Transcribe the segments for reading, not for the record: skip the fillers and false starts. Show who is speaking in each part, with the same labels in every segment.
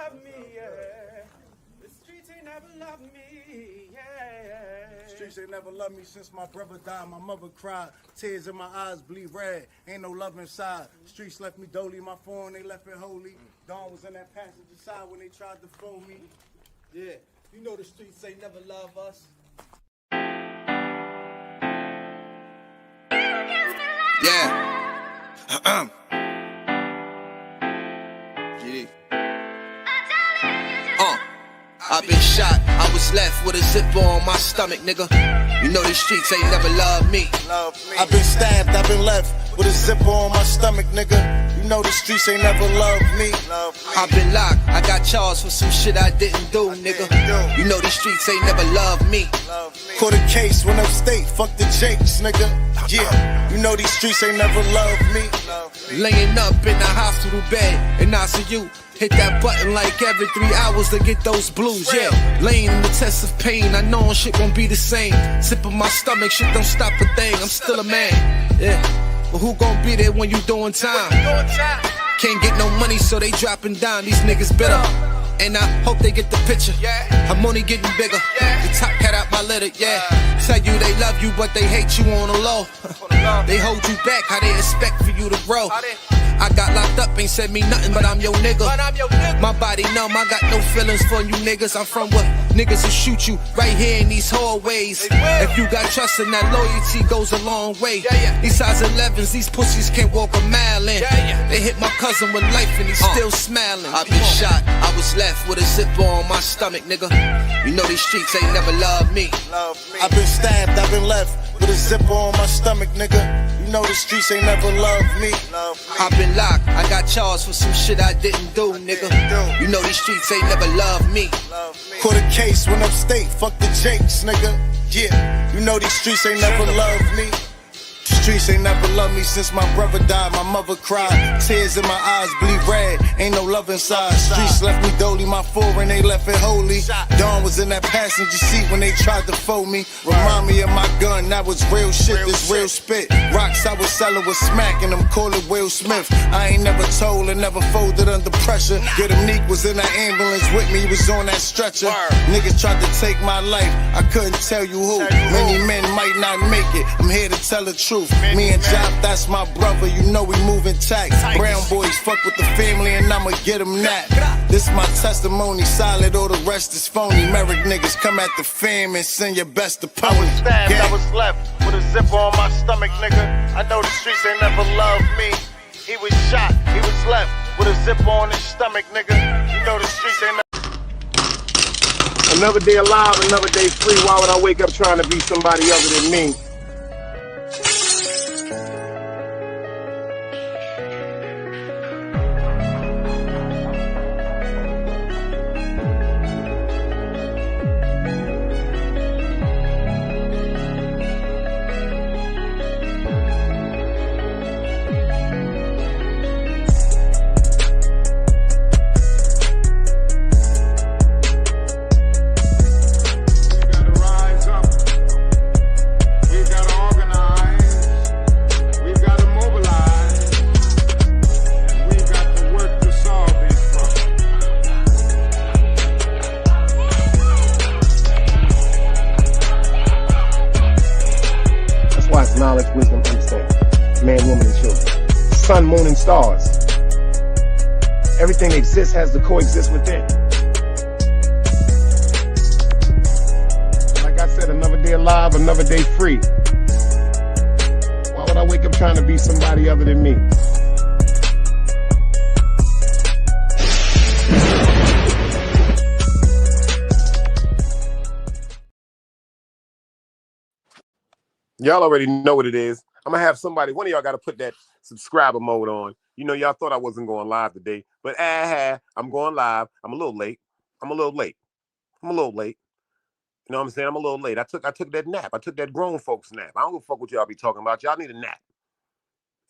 Speaker 1: love me, yeah. The streets ain't never loved me, yeah.
Speaker 2: Streets ain't never loved me since my brother died. My mother cried, tears in my eyes bleed red. Ain't no love inside. Streets left me dolly, my phone they left it holy. Dawn was in that passenger side when they tried to phone me.
Speaker 1: Yeah, you know the streets ain't never love us.
Speaker 3: Yeah. Yeah. I've been shot, I was left with a zipper on my stomach, nigga. You know these streets ain't never loved me.
Speaker 2: I've been stabbed, I've been left with a zipper on my stomach, nigga. You know the streets ain't never loved me.
Speaker 3: I've been locked, I got charged for some shit I didn't do, nigga. You know these streets ain't never loved me.
Speaker 2: Caught a case, went upstate, fuck the Jakes, nigga. Yeah, you know these streets ain't never loved me.
Speaker 3: Laying up in the hospital bed in ICU. Hit that button like every 3 hours to get those blues, yeah. Laying in the test of pain, I know shit won't be the same. Sipping my stomach, shit don't stop a thing, I'm still a man, yeah. But who gon' be there when you doing time? Can't get no money, so they dropping down, these niggas bitter. And I hope they get the picture, I'm only getting bigger. The top cat out my litter, yeah. Tell you they love you, but they hate you on the low. They hold you back, how they expect for you to grow. I got locked up, ain't said me nothing, but I'm your nigga. My body numb, I got no feelings for you niggas. I'm from where niggas will shoot you right here in these hallways. If you got trust in that loyalty goes a long way. These size 11s, these pussies can't walk a mile in. They hit my cousin with life and he's still smiling. I've been shot, I was left with a zipper on my stomach, nigga. You know these streets ain't never loved me.
Speaker 2: I've been stabbed, I've been left with a zipper on my stomach, nigga. You know the streets ain't never loved me.
Speaker 3: I've been locked, I got charged for some shit I didn't do, nigga. You know these streets ain't never loved me.
Speaker 2: Caught a case, went upstate, fuck the Jakes, nigga. Yeah, you know these streets ain't never loved me. The streets ain't never loved me since my brother died. My mother cried, tears in my eyes bleed red. Ain't no love inside. Streets left me dolly, my foreign they left it holy. Dawn was in that passenger seat when they tried to fold me. Remind me of my gun, that was real shit, this real spit. Rocks I was selling was smacking them, call it Will Smith. I ain't never told and never folded under pressure. Yeah, the Neek was in that ambulance with me, he was on that stretcher. Niggas tried to take my life, I couldn't tell you who. Many men might not make it, I'm here to tell the truth. Me and Job, that's my brother, you know we moving tight. Brown boys fuck with the family and I'ma get them that. This my testimony, solid, all the rest is phony. Merrick niggas come at the fam and send your best opponent. I was stabbed, I was left with a zipper on my stomach, nigga. I know the streets ain't never loved me. He was shot, he was left with a zipper on his stomach, nigga. You know the streets ain't never.
Speaker 4: Another day alive, another day free. Why would I wake up trying to be somebody other than me? Knowledge, wisdom, understanding. Man, woman, and children. Sun, moon, and stars. Everything exists has to coexist within. Like I said, another day alive, another day free. Why would I wake up trying to be somebody other than me? Y'all already know what it is. I'm gonna have somebody, one of y'all gotta put that subscriber mode on. You know, y'all thought I wasn't going live today, but I'm going live. I'm a little late. You know what I'm saying? I'm a little late. I took that nap. I took that grown folks nap. I don't give a fuck what y'all be talking about. Y'all need a nap.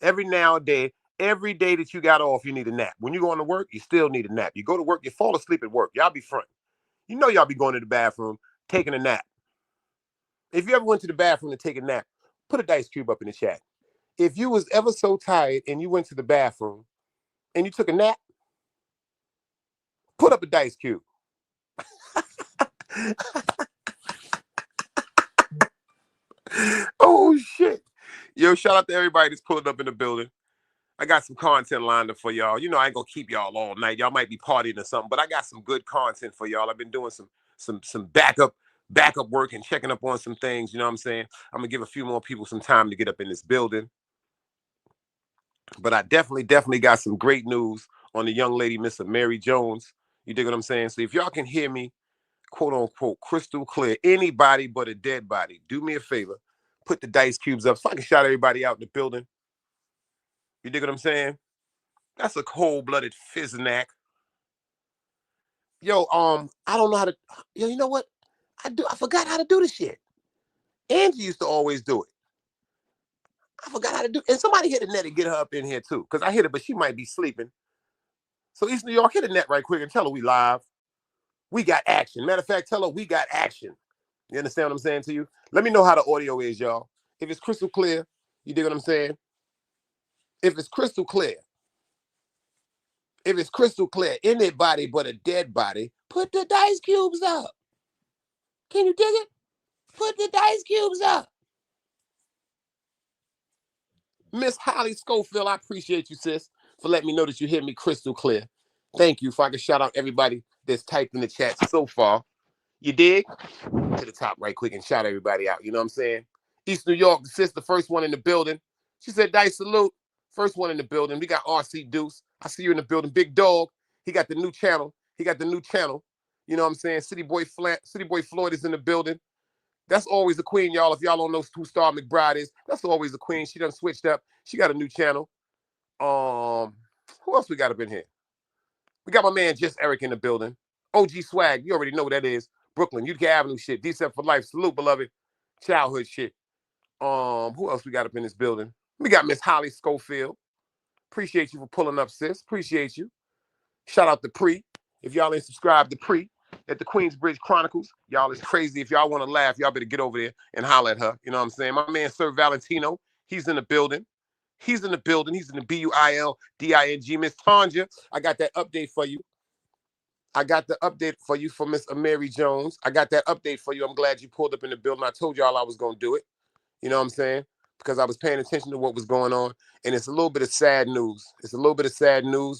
Speaker 4: Every now and then, every day that you got off, you need a nap. When you go to work, you still need a nap. You go to work, you fall asleep at work. Y'all be front. You know y'all be going to the bathroom, taking a nap. If you ever went to the bathroom to take a nap, put a dice cube up in the chat. If you was ever so tired and you went to the bathroom and you took a nap, Put up a dice cube. Oh shit. Yo, shout out to everybody that's pulling up in the building. I got some content lined up for y'all. You know, I ain't gonna keep y'all all night. Y'all might be partying or something, but I got some good content for y'all. I've been doing some backup work and checking up on some things. You know what I'm saying? I'm gonna give a few more people some time to get up in this building. But I definitely got some great news on the young lady, Miss Mary Jones. You dig what I'm saying? So if y'all can hear me, quote unquote, crystal clear, anybody but a dead body, do me a favor, put the dice cubes up so I can shout everybody out in the building. You dig what I'm saying? That's a cold-blooded fizznack. Yo, I don't know how to. Yo, you know what? I forgot how to do this shit. Angie used to always do it. I forgot how to do. And somebody hit the net and get her up in here too, because I hit it, but she might be sleeping. So East New York, hit the net right quick and tell her we live. We got action. Matter of fact, tell her we got action. You understand what I'm saying to you? Let me know how the audio is, y'all. If it's crystal clear, you dig what I'm saying? If it's crystal clear, anybody but a dead body, put the dice cubes up. Can you dig it? Put the dice cubes up. Miss Holly Schofield, I appreciate you, sis, for letting me know that you hear me crystal clear. Thank you. If I can shout out everybody that's typed in the chat so far. You dig? To the top right quick and shout everybody out. You know what I'm saying? East New York, sis, the first one in the building. She said, Dice salute. First one in the building. We got RC Deuce. I see you in the building. Big Dog. He got the new channel. You know what I'm saying? City Boy Floyd is in the building. That's always the queen, y'all. If y'all don't know who Star McBride is, that's always the queen. She done switched up. She got a new channel. Who else we got up in here? We got my man Just Eric in the building. OG Swag, you already know what that is. Brooklyn, UK Avenue shit. Decent for life. Salute, beloved. Childhood shit. Who else we got up in this building? We got Miss Holly Schofield. Appreciate you for pulling up, sis. Appreciate you. Shout out to Pre. If y'all ain't subscribed to Pre at the Queensbridge Chronicles, y'all is crazy. If y'all want to laugh, y'all better get over there and holler at her. You know what I'm saying? My man Sir Valentino, he's in the building. He's in the BUILDING. Miss Tanja, I got that update for you. I got the update for you for Miss Mary Jones. I got that update for you. I'm glad you pulled up in the building. I told y'all I was going to do it. You know what I'm saying? Because I was paying attention to what was going on. And it's a little bit of sad news.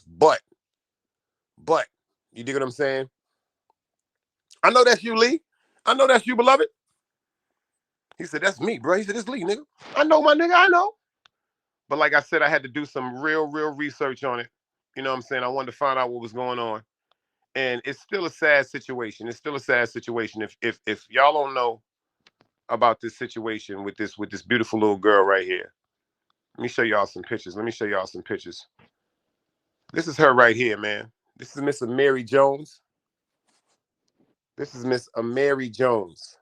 Speaker 4: But, you dig what I'm saying? I know that's you, Lee. I know that's you, beloved. He said, that's me, bro. He said, it's Lee, nigga. I know, my nigga. I know. But like I said, I had to do some real research on it. You know what I'm saying? I wanted to find out what was going on. And it's still a sad situation. If y'all don't know about this situation with this beautiful little girl right here. Let me show y'all some pictures. This is her right here, man. This is Miss Mary Jones. This is Miss Mary Jones.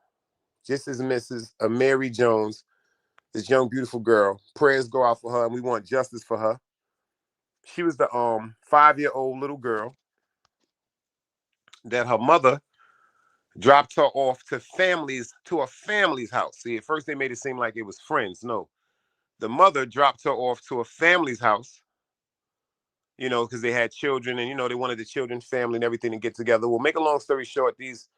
Speaker 4: This is Mrs. Mary Jones, this young, beautiful girl. Prayers go out for her, and we want justice for her. She was the 5-year-old little girl that her mother dropped her off to a family's house. See, at first they made it seem like it was friends. No, the mother dropped her off to a family's house, you know, because they had children and, you know, they wanted the children's family and everything to get together. Well, make a long story short, these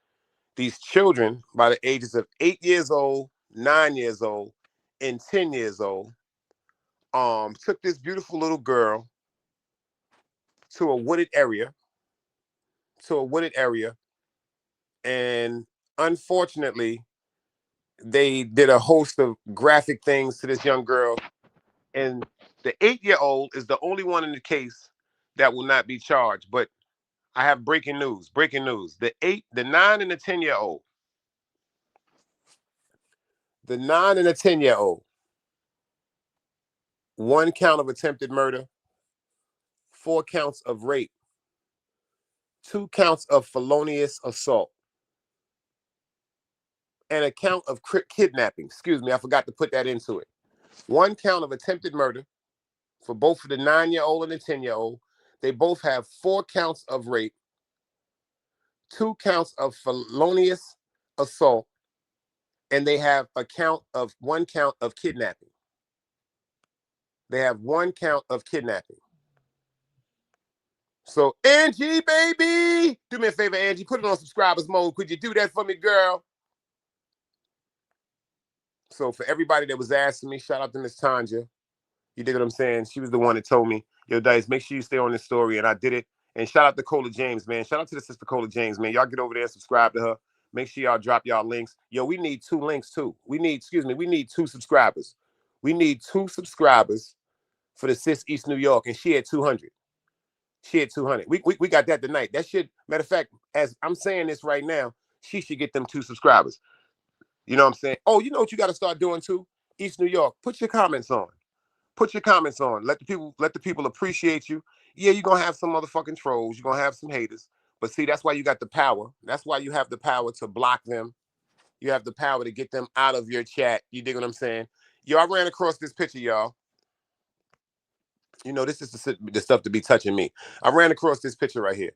Speaker 4: children by the ages of 8 years old, 9 years old, and 10 years old, took this beautiful little girl to a wooded area, and unfortunately, they did a host of graphic things to this young girl. And the 8-year-old is the only one in the case that will not be charged. But I have breaking news. The 9 and the 10-year-old. The 9 and the 10-year-old. 1 count of attempted murder, 4 counts of rape, 2 counts of felonious assault, and a count of kidnapping. Excuse me, I forgot to put that into it. 1 count of attempted murder for both of the 9-year-old and the 10-year-old. They both have 4 counts of rape, 2 counts of felonious assault, and they have 1 count of kidnapping. They have 1 count of kidnapping. So Angie, baby, do me a favor, Angie, put it on subscribers mode. Could you do that for me, girl? So for everybody that was asking me, shout out to Miss Tanja. You dig what I'm saying? She was the one that told me, yo, Dice, make sure you stay on this story. And I did it. And shout out to Cola James, man. Shout out to the sister Cola James, man. Y'all get over there and subscribe to her. Make sure y'all drop y'all links. Yo, we need 2 links too. We need 2 subscribers. We need 2 subscribers for the sis East New York. And she had 200. She had 200. We got that tonight. That should, matter of fact, as I'm saying this right now, she should get them 2 subscribers. You know what I'm saying? Oh, you know what you got to start doing too? East New York, put your comments on. Put your comments on. Let the people appreciate you. Yeah, you're gonna have some motherfucking trolls. You're gonna have some haters. But see, that's why you got the power. That's why you have the power to block them. You have the power to get them out of your chat. You dig what I'm saying? Yo, I ran across this picture, y'all. You know, this is the stuff to be touching me. I ran across this picture right here.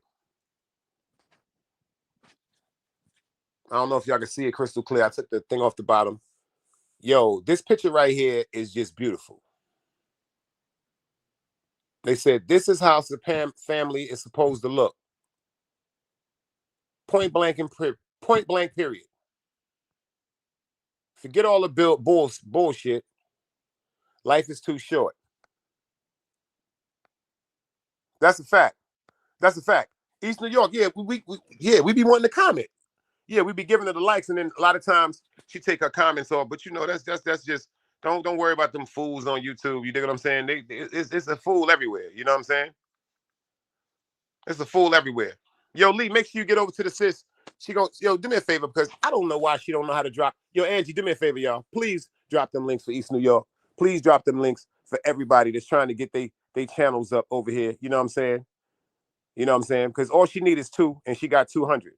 Speaker 4: I don't know if y'all can see it crystal clear. I took the thing off the bottom. Yo, this picture right here is just beautiful. They said, this is how the family is supposed to look. Point blank, period. Forget all the bullshit. Life is too short. That's a fact. That's a fact. East New York, yeah, we be wanting to comment. Yeah, we be giving her the likes, and then a lot of times she take her comments off. But you know, that's just don't worry about them fools on YouTube. You dig what I'm saying? It's a fool everywhere. You know what I'm saying? It's a fool everywhere. Yo, Lee, make sure you get over to the sis. She goes, yo, do me a favor because I don't know why she don't know how to drop. Yo, Angie, do me a favor, y'all. Please drop them links for East New York. Please drop them links for everybody that's trying to get they channels up over here. You know what I'm saying? You know what I'm saying? Because all she needs is 2, and she got 200.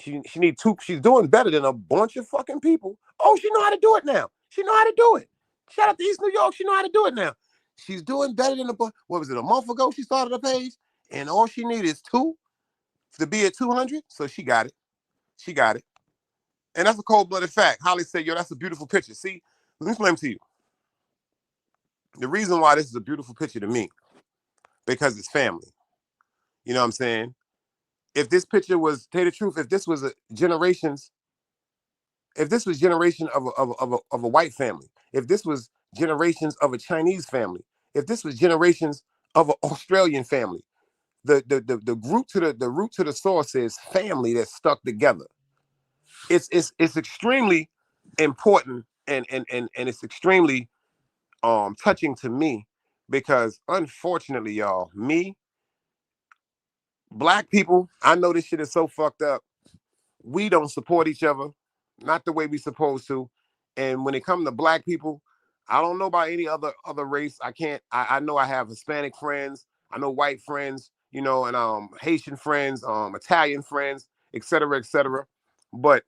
Speaker 4: She need 2. She's doing better than a bunch of fucking people. Oh, she know how to do it now. She know how to do it. Shout out to East New York. She know how to do it now. She's doing better than what was it, a month ago she started a page? And all she needs is 2 to be at 200. So she got it. She got it. And that's a cold-blooded fact. Holly said, yo, that's a beautiful picture. See, let me explain to you. The reason why this is a beautiful picture to me, because it's family. You know what I'm saying? If this picture was, tell you the truth, if this was generation of a white family, if this was generations of a Chinese family, if this was generations of an Australian family, the root to the source is family that's stuck together. It's extremely important and it's extremely touching to me because unfortunately, y'all, black people, I know this shit is so fucked up. We don't support each other, not the way we supposed to. And when it comes to black people, I don't know about any other race. I know I have Hispanic friends, I know white friends, you know, and Haitian friends, Italian friends, etc., etc. But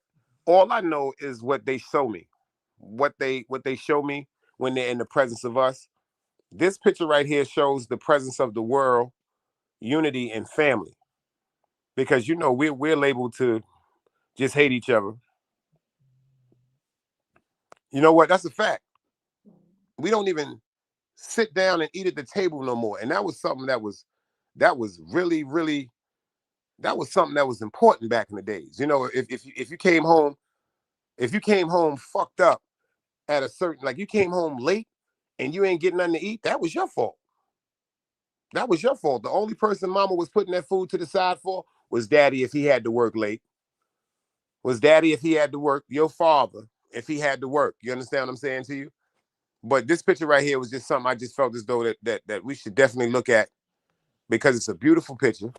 Speaker 4: all I know is what they show me, what they show me when they're in the presence of us. This picture right here shows the presence of the world, unity, and family. Because you know we're labeled to just hate each other. You know what? That's a fact. We don't even sit down and eat at the table no more. And that was something that was really, really, that was something that was important back in the days. You know, if you came home, fucked up at a certain, like you came home late and you ain't getting nothing to eat, that was your fault. That was your fault. The only person mama was putting that food to the side for was daddy if he had to work late. Was daddy if he had to work. Your father if he had to work. You understand what I'm saying to you? But this picture right here was just something I just felt as though that we should definitely look at because it's a beautiful picture.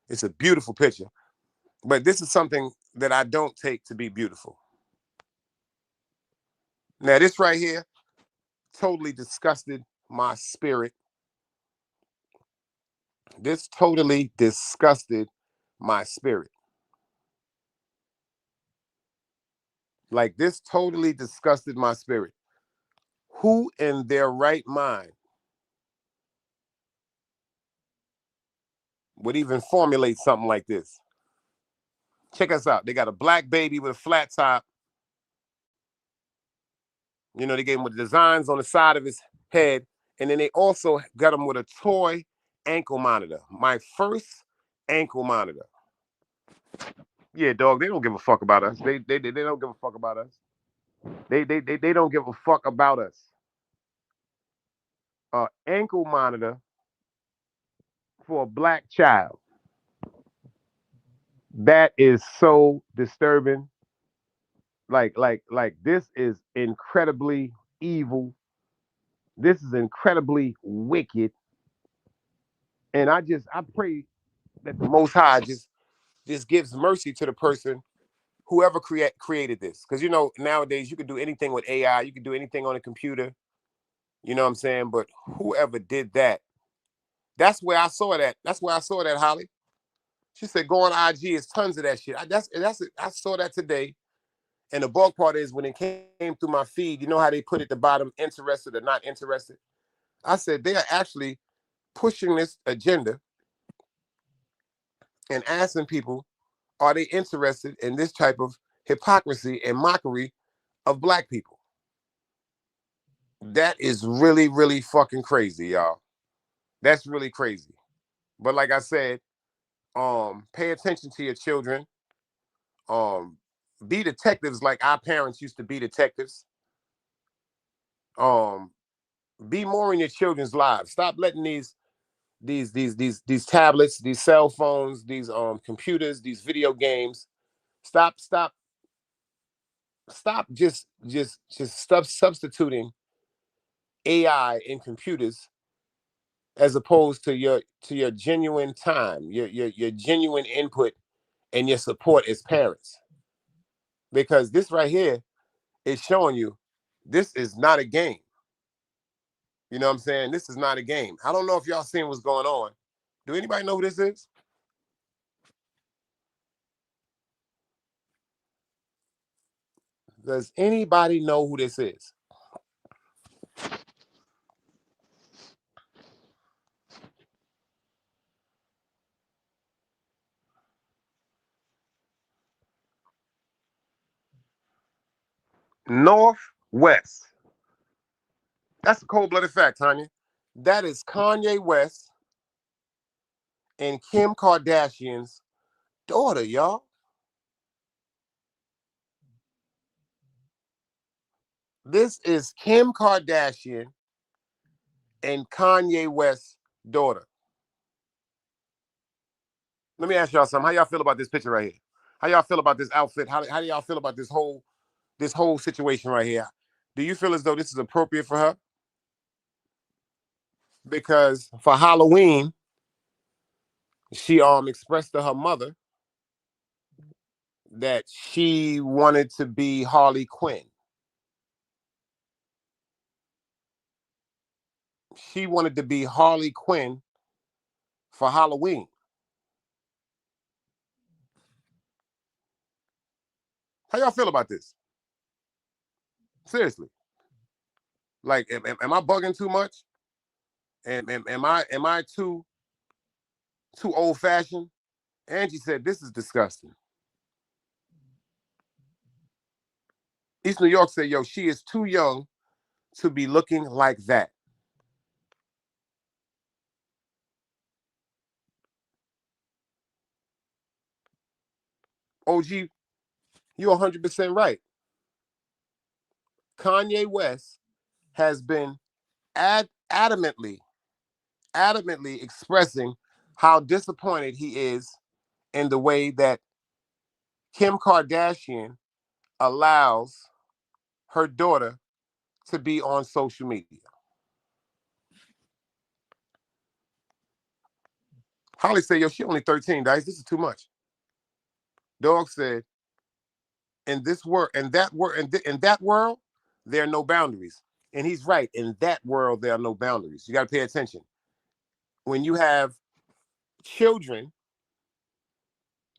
Speaker 4: It's a beautiful picture. But this is something that I don't take to be beautiful. Now, this right here totally disgusted my spirit. This totally disgusted my spirit. Like, this totally disgusted my spirit. Who in their right mind would even formulate something like this? Check us out. They got a black baby with a flat top. You know, they gave him with designs on the side of his head. And then they also got him with a toy ankle monitor. My first ankle monitor. Yeah, dog, they don't give a fuck about us. They don't give a fuck about us. They don't give a fuck about us. Ankle monitor for a black child. That is so disturbing. Like this is incredibly evil. This is incredibly wicked. And I pray that the Most High just gives mercy to the person whoever created this. Because nowadays you can do anything with AI, you can do anything on a computer. You know what I'm saying? But whoever did that, that's where I saw that. That's where I saw that, Holly. She said, go on IG, it's tons of that shit. I saw that today. And the bulk part is when it came through my feed, you know how they put at the bottom, interested or not interested? I said, they are actually pushing this agenda and asking people, are they interested in this type of hypocrisy and mockery of black people? That is really, really fucking crazy, y'all. That's really crazy. But like I said, pay attention to your children. Be detectives like our parents used to be detectives. Be more in your children's lives. Stop letting these tablets, these cell phones, these computers, these video games. Stop just stop substituting AI in computers as opposed to your genuine time, your genuine input and your support as parents. Because this right here is showing you this is not a game. You know what I'm saying? This is not a game. I don't know if y'all seen what's going on. Do anybody know who this is? Does anybody know who this is? Northwest. That's a cold-blooded fact, Tanya. That is Kanye West and Kim Kardashian's daughter, y'all. This is Kim Kardashian and Kanye West's daughter. Let me ask y'all something. How y'all feel about this picture right here? How y'all feel about this outfit? How do y'all feel about this whole situation right here? Do you feel as though this is appropriate for her? Because for Halloween, she expressed to her mother that she wanted to be Harley Quinn. She wanted to be Harley Quinn for Halloween. How y'all feel about this? Seriously. Like, am I bugging too much? Am I too old fashioned? Angie said this is disgusting. East New York said, yo, she is too young to be looking like that. OG, you're 100% right. Kanye West has been adamantly expressing how disappointed he is in the way that Kim Kardashian allows her daughter to be on social media. Holly said, yo, she only 13, guys. This is too much. Dog said, in this world, in that world, there are no boundaries. And he's right. In that world, there are no boundaries. You got to pay attention. When you have children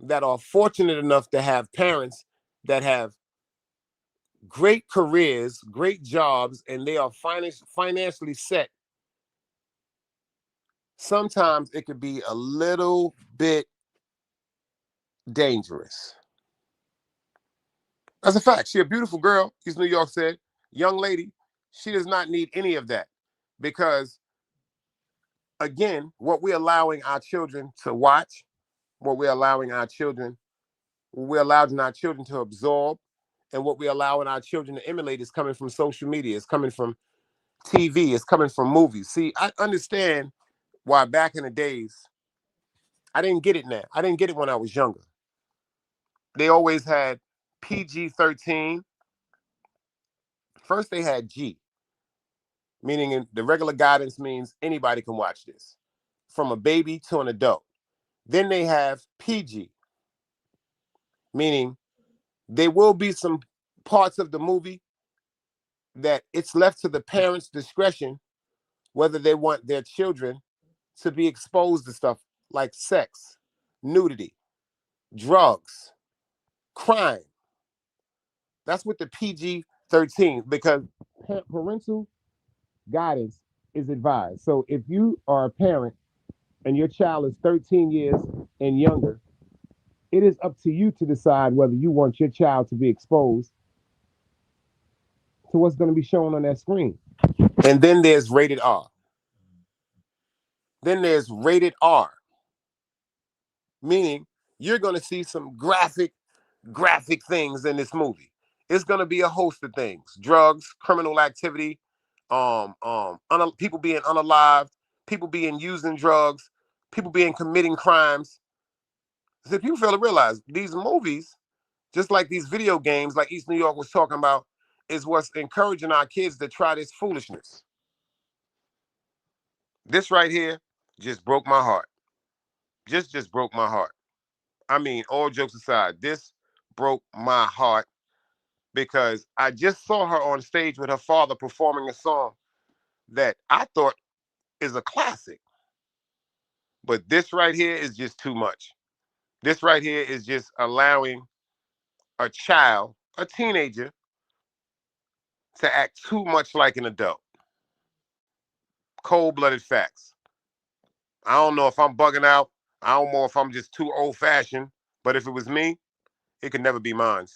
Speaker 4: that are fortunate enough to have parents that have great careers, great jobs, and they are financially set, sometimes it could be a little bit dangerous. That's a fact. She's a beautiful girl, East New York said. Young lady, she does not need any of that because again, what we're allowing our children to watch, what we're allowing our children, what we're allowing our children to absorb, and what we're allowing our children to emulate is coming from social media, it's coming from TV, it's coming from movies. See, I understand why back in the days, I didn't get it now. I didn't get it when I was younger. They always had PG-13. First, they had G, meaning the regular guidance means anybody can watch this, from a baby to an adult. Then they have PG, meaning there will be some parts of the movie that it's left to the parents' discretion whether they want their children to be exposed to stuff like sex, nudity, drugs, crime. That's what the PG-13, because parental guidance is advised. So if you are a parent and your child is 13 years and younger, it is up to you to decide whether you want your child to be exposed to what's going to be shown on that screen. And then there's rated R. Then there's rated R, meaning you're going to see some graphic things in this movie. It's going to be a host of things: drugs, criminal activity, people being unalived, people being using drugs, people being committing crimes. So people fail to realize these movies, just like these video games, like East New York was talking about, is what's encouraging our kids to try this foolishness. This right here just broke my heart. Just broke my heart. I mean, all jokes aside, this broke my heart because I just saw her on stage with her father performing a song that I thought is a classic. But this right here is just too much. This right here is just allowing a child, a teenager, to act too much like an adult. Cold-blooded facts. I don't know if I'm bugging out. I don't know if I'm just too old-fashioned. But if it was me, it could never be mine.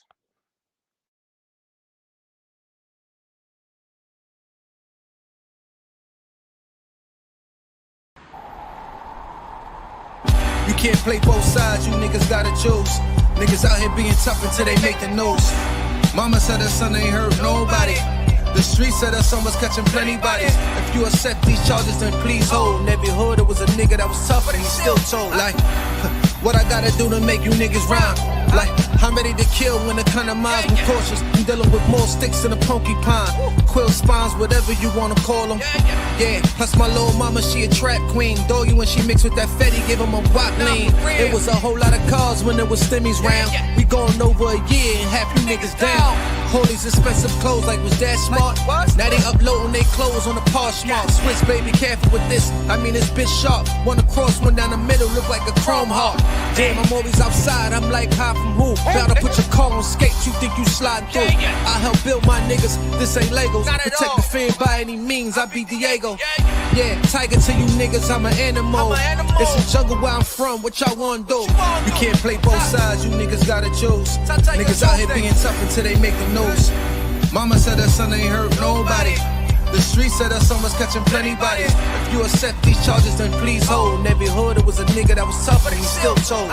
Speaker 3: You can't play both sides, you niggas gotta choose. Niggas out here being tough until they make the news. Mama said her son ain't hurt nobody. The streets said her son was catching plenty bodies. If you accept these charges, then please hold. In every hood, there was a nigga that was tough, but he still told. Like, what I gotta do to make you niggas rhyme? Like, I'm ready to kill when the kind of minds be cautious. I'm dealing with more sticks than a porcupine. Quill spines, whatever you wanna call them. Yeah, plus my little mama, she a trap queen. Doggy when she mixed with that Fetty, give him a guac lean. It was a whole lot of cars when there was stimmies round. We going over a year and half you niggas down. All these expensive clothes like was that smart? Now they uploading they clothes on the Poshmark. Swiss baby, careful with this, I mean it's bitch sharp. One across, one down the middle, look like a chrome heart. Damn, I'm always outside, I'm like high from who? Bout to put your car on skates, you think you slide through. I help build my niggas, this ain't Legos. Protect the fan by any means, I be Diego. Yeah, tiger to you niggas, I'm an animal. It's a jungle where I'm from, what y'all wanna do? You can't play both sides, you niggas gotta choose. Niggas out here being tough until they make the news. Mama said her son ain't hurt nobody. The streets said her son was catching plenty bodies. If you accept these charges, then please hold. In every hood, there was a nigga that was tough, but he still told.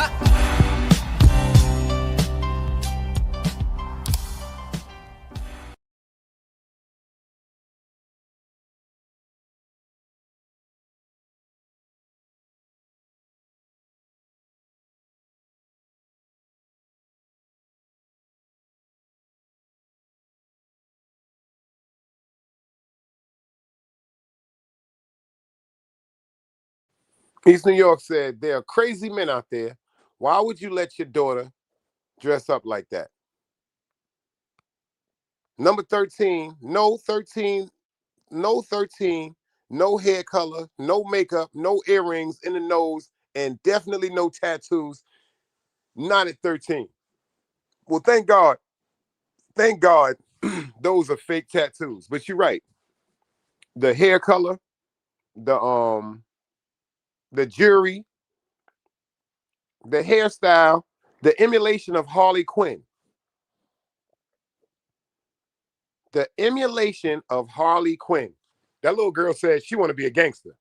Speaker 4: East New York said, there are crazy men out there. Why would you let your daughter dress up like that? Number 13, no 13, no 13, no hair color, no makeup, no earrings in the nose, and definitely no tattoos. Not at 13. Well, thank God. Thank God those are fake tattoos. But you're right. The hair color, the jewelry, the hairstyle, the emulation of Harley Quinn. The emulation of Harley Quinn. That little girl said she want to be a gangster.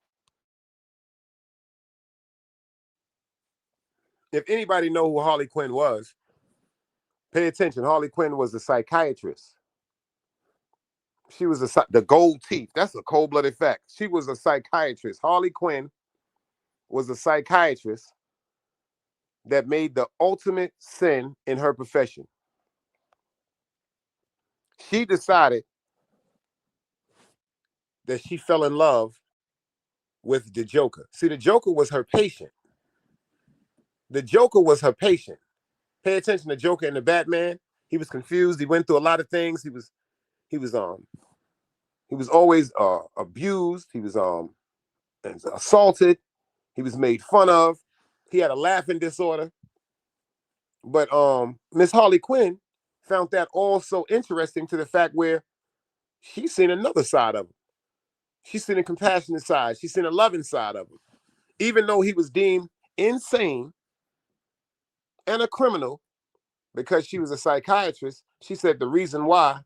Speaker 4: If anybody know who Harley Quinn was, pay attention. Harley Quinn was a psychiatrist. She was the gold teeth. That's a cold-blooded fact. She was a psychiatrist. Harley Quinn was a psychiatrist that made the ultimate sin in her profession. She decided that she fell in love with the Joker. See, the Joker was her patient. The Joker was her patient. Pay attention to Joker and the Batman. He was confused. He went through a lot of things. He was always abused. He was assaulted. He was made fun of. He had a laughing disorder. But Miss Harley Quinn found that all so interesting to the fact where she's seen another side of him. She's seen a compassionate side. She's seen a loving side of him. Even though he was deemed insane and a criminal because she was a psychiatrist, she said the reason why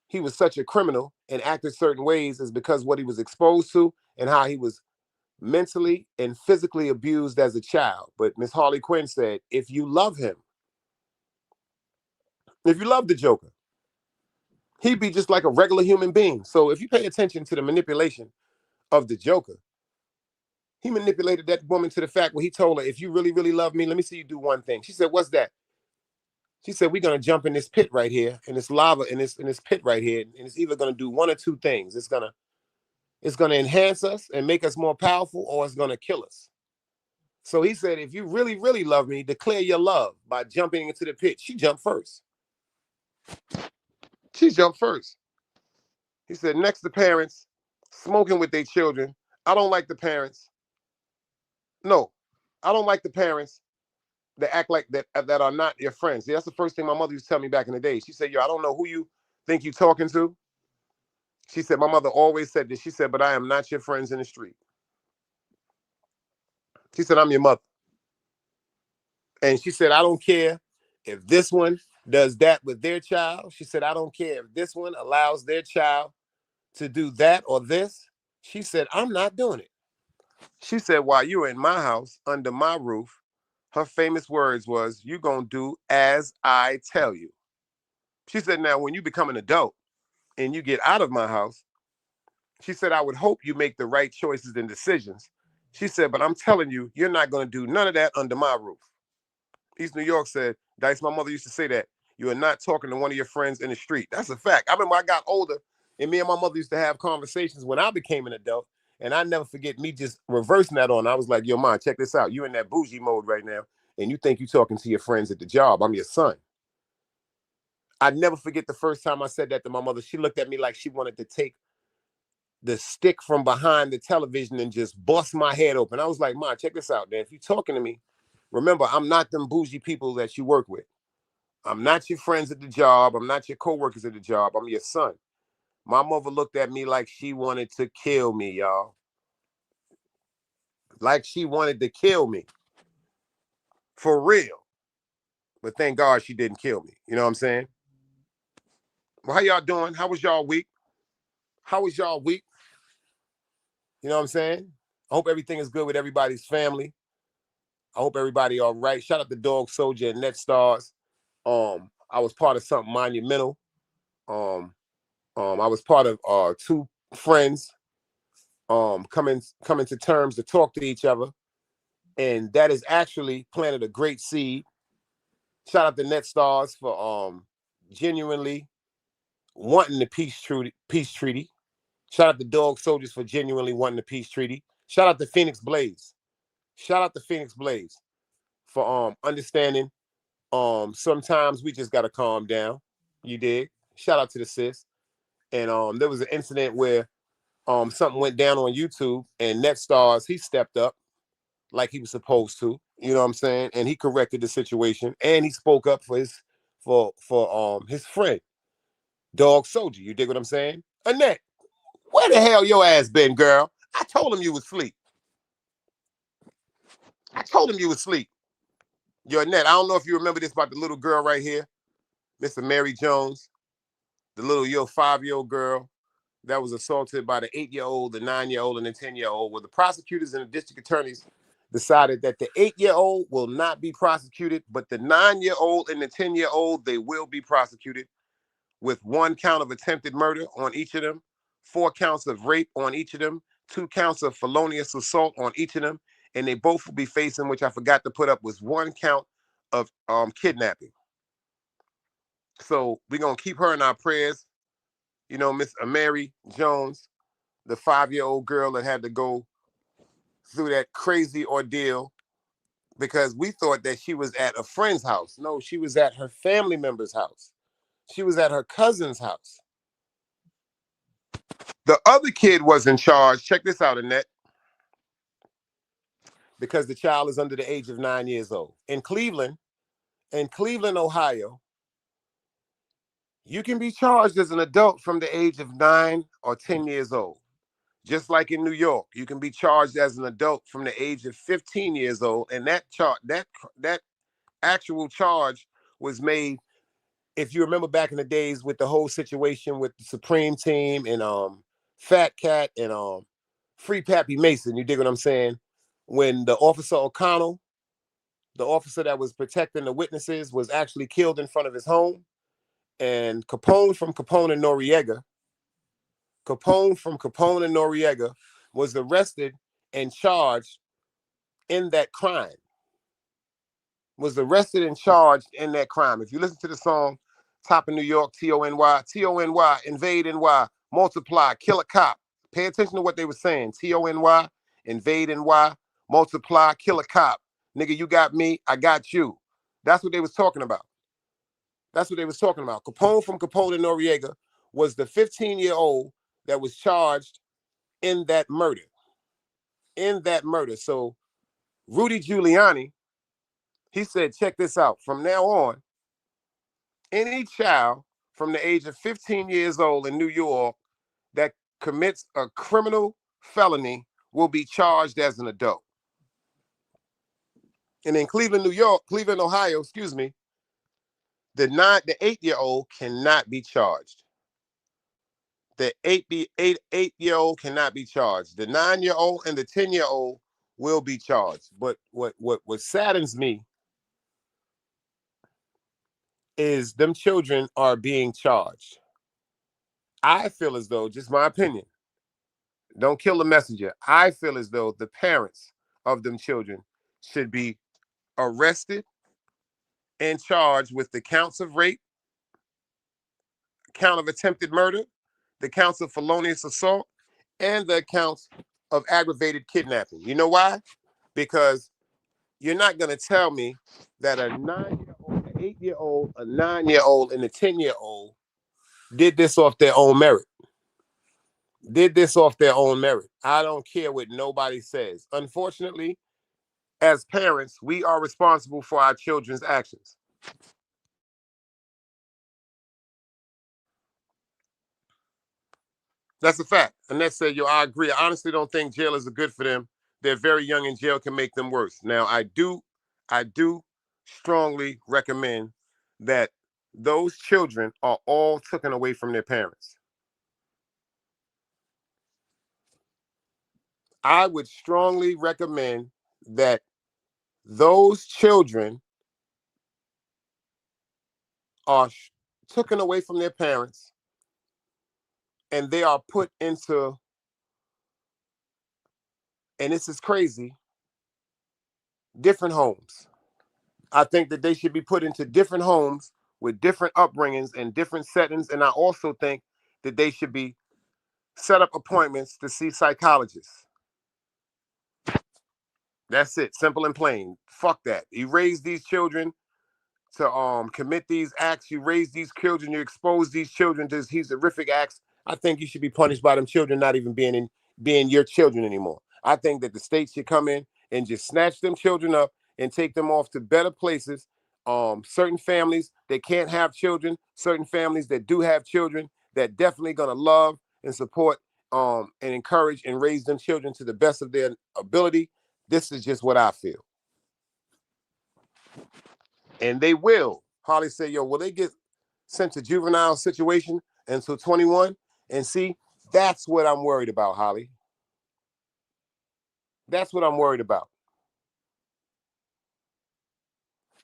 Speaker 4: he was such a criminal and acted certain ways is because what he was exposed to and how he was mentally and physically abused as a child. But Miss Harley Quinn said, if you love him, if you love the Joker, he'd be just like a regular human being. So if you pay attention to the manipulation of the Joker, he manipulated that woman to the fact where he told her, if you really, really love me, let me see you do one thing. She said, what's that? She said, we're going to jump in this pit right here, in this lava, in this pit right here. And it's either going to do one or two things. It's going to enhance us and make us more powerful, or it's going to kill us. So he said, if you really, really love me, declare your love by jumping into the pit. She jumped first. She jumped first. He said, next to parents, smoking with their children. I don't like the parents. No, I don't like the parents that act like that are not your friends. See, that's the first thing my mother used to tell me back in the day. She said, yo, I don't know who you think you're talking to. She said, my mother always said this. She said, but I am not your friends in the street. She said, I'm your mother. And she said, I don't care if this one does that with their child. She said, I don't care if this one allows their child to do that or this. She said, I'm not doing it. She said, while you were in my house, under my roof, her famous words was, you gonna do as I tell you. She said, now, when you become an adult and you get out of my house, she said, I would hope you make the right choices and decisions. She said, but I'm telling you, you're not gonna do none of that under my roof. East New York said, Dice, my mother used to say that. You are not talking to one of your friends in the street. That's a fact. I remember I got older and me and my mother used to have conversations when I became an adult. And I never forget me just reversing that on. I was like, yo, Mom, check this out. You in that bougie mode right now. And you think you talking to your friends at the job. I'm your son. I never forget the first time I said that to my mother. She looked at me like she wanted to take the stick from behind the television and just bust my head open. I was like, Mom, check this out, man. If you're talking to me, remember, I'm not them bougie people that you work with. I'm not your friends at the job. I'm not your coworkers at the job. I'm your son. My mother looked at me like she wanted to kill me, y'all. Like she wanted to kill me. For real. But thank God she didn't kill me. You know what I'm saying? Well, how y'all doing? How was y'all week? How was y'all week? You know what I'm saying? I hope everything is good with everybody's family. I hope everybody all right. Shout out to Dog Soldier and Net Stars. I was part of something monumental. I was part of two friends coming to terms to talk to each other. And that has actually planted a great seed. Shout out to Net Stars for genuinely wanting the peace treaty. Shout out to Dog Soldiers for genuinely wanting the peace treaty. Shout out to Phoenix Blaze. Shout out to Phoenix Blaze for understanding sometimes we just gotta calm down. You dig? Shout out to the sis. And there was an incident where something went down on YouTube and Net Stars, he stepped up like he was supposed to, you know what I'm saying? And he corrected the situation and he spoke up for his friend, Dog Soldier. You dig what I'm saying? Annette, where the hell your ass been, girl? I told him you was asleep. I told him you was asleep. Yo, Annette, I don't know if you remember this about the little girl right here, Mr. Mary Jones, the little 5-year-old girl that was assaulted by the 8-year-old, the 9-year-old, and the 10-year-old, where the prosecutors and the district attorneys decided that the 8-year-old will not be prosecuted, but the 9-year-old and the 10-year-old, they will be prosecuted with 1 count of attempted murder on each of them, 4 counts of rape on each of them, 2 counts of felonious assault on each of them, and they both will be facing, which I forgot to put up, was 1 count of kidnapping. So we're gonna keep her in our prayers. You know, Miss Mary Jones, the 5-year-old girl that had to go through that crazy ordeal because we thought that she was at a friend's house. No, she was at her family member's house. She was at her cousin's house. The other kid was in charge. Check this out, Annette. Because the child is under the age of 9 years old. In Cleveland, Ohio, you can be charged as an adult from the age of 9 or 10 years old. Just like in New York, you can be charged as an adult from the age of 15 years old. And that actual charge was made, if you remember back in the days with the whole situation with the Supreme Team and Fat Cat and Free Pappy Mason, you dig what I'm saying? When the officer O'Connell, the officer that was protecting the witnesses, was actually killed in front of his home, and Capone from Capone and Noriega was arrested and charged in that crime. Was arrested and charged in that crime. If you listen to the song Top of New York, T-O-N-Y, T-O-N-Y, invade NY, multiply, kill a cop. Pay attention to what they were saying. T-O-N-Y, invade NY, multiply, kill a cop. Nigga, you got me, I got you. That's what they was talking about. That's what they was talking about. Capone from Capone and Noriega was the 15-year-old that was charged in that murder. So Rudy Giuliani, he said, check this out. From now on, any child from the age of 15 years old in New York that commits a criminal felony will be charged as an adult. And in Cleveland, Ohio, the 8-year-old cannot be charged. The 8-year-old cannot be charged. The 9-year-old and the 10-year-old will be charged. But what saddens me is them children are being charged. I feel as though, just my opinion, don't kill the messenger. I feel as though the parents of them children should be arrested and charged with the counts of rape, count of attempted murder, the counts of felonious assault, and the counts of aggravated kidnapping. You know why? Because you're not going to tell me that a 9-year-old, an 8-year-old, a 9-year-old, and a 10-year-old did this off their own merit. I don't care what nobody says. Unfortunately, as parents, we are responsible for our children's actions. That's a fact. And let's say, I agree. I honestly don't think jailers are good for them. They're very young and jail can make them worse. Now, I do strongly recommend that those children are all taken away from their parents. I would strongly recommend that those children are taken away from their parents and they are put into, and this is crazy, different homes. I think that they should be put into different homes with different upbringings and different settings. And I also think that they should be set up appointments to see psychologists. That's it. Simple and plain. Fuck that. You raise these children to commit these acts. You raise these children. You expose these children to these horrific acts. I think you should be punished by them children not even being your children anymore. I think that the state should come in and just snatch them children up and take them off to better places. Certain families that can't have children, certain families that do have children, that definitely gonna love and support and encourage and raise them children to the best of their ability. This is just what I feel. And they will. Holly said, will they get sent to juvenile situation until 21? And see, that's what I'm worried about, Holly. That's what I'm worried about.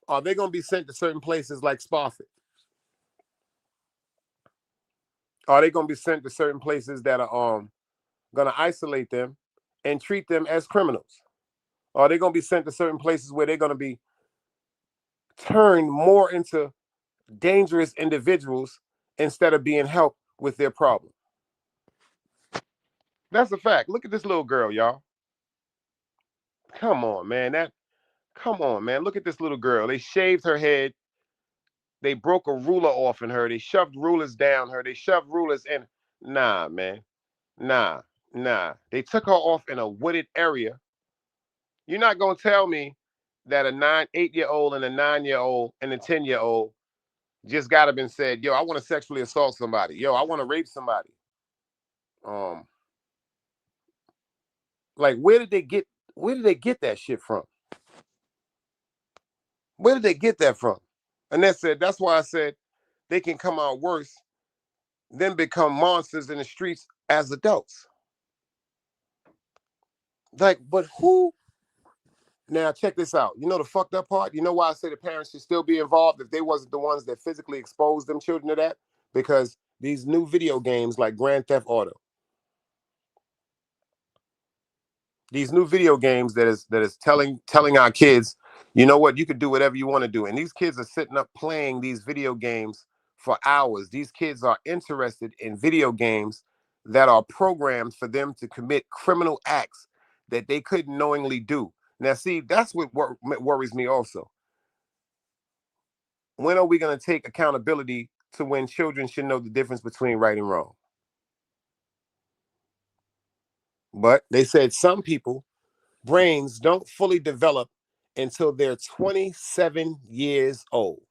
Speaker 4: Are they going to be sent to certain places like Spofford? Are they going to be sent to certain places that are going to isolate them and treat them as criminals? Are they going to be sent to certain places where they're going to be turned more into dangerous individuals instead of being helped with their problem? That's a fact. Look at this little girl, y'all. Come on, man. Come on, man. Look at this little girl. They shaved her head. They broke a ruler off in her. They shoved rulers down her. They shoved rulers in. Nah, man. Nah. They took her off in a wooded area. You're not gonna tell me that a 8-year-old and a 9-year-old and a 10-year-old just got up and said, "Yo, I want to sexually assault somebody. Yo, I want to rape somebody." Um, like where did they get that shit from? Where did they get that from? And that's why I said they can come out worse than become monsters in the streets as adults. Like, but who? Now check this out. You know the fucked up part? You know why I say the parents should still be involved if they wasn't the ones that physically exposed them children to that? Because these new video games like Grand Theft Auto, these new video games that is telling our kids, you know what, you could do whatever you want to do. And these kids are sitting up playing these video games for hours. These kids are interested in video games that are programmed for them to commit criminal acts that they couldn't knowingly do. Now, see, that's what worries me also. When are we going to take accountability to when children should know the difference between right and wrong? But they said some people brains don't fully develop until they're 27 years old.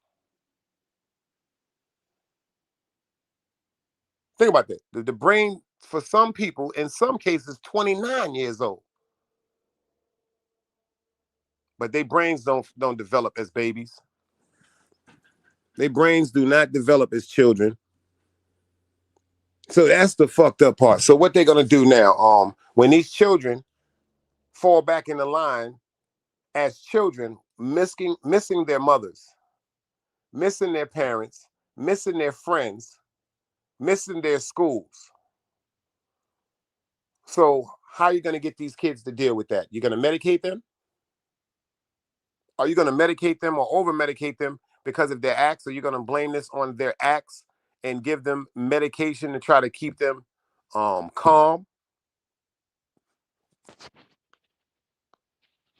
Speaker 4: Think about that. The brain for some people, in some cases, 29 years old. But their brains don't develop as babies. Their brains do not develop as children. So that's the fucked up part. So what they're gonna do now, when these children fall back in the line as children, missing their mothers, missing their parents, missing their friends, missing their schools. So how are you going to get these kids to deal with that? You're going to medicate them? Are you going to medicate them or over medicate them because of their acts? Are you going to blame this on their acts and give them medication to try to keep them calm?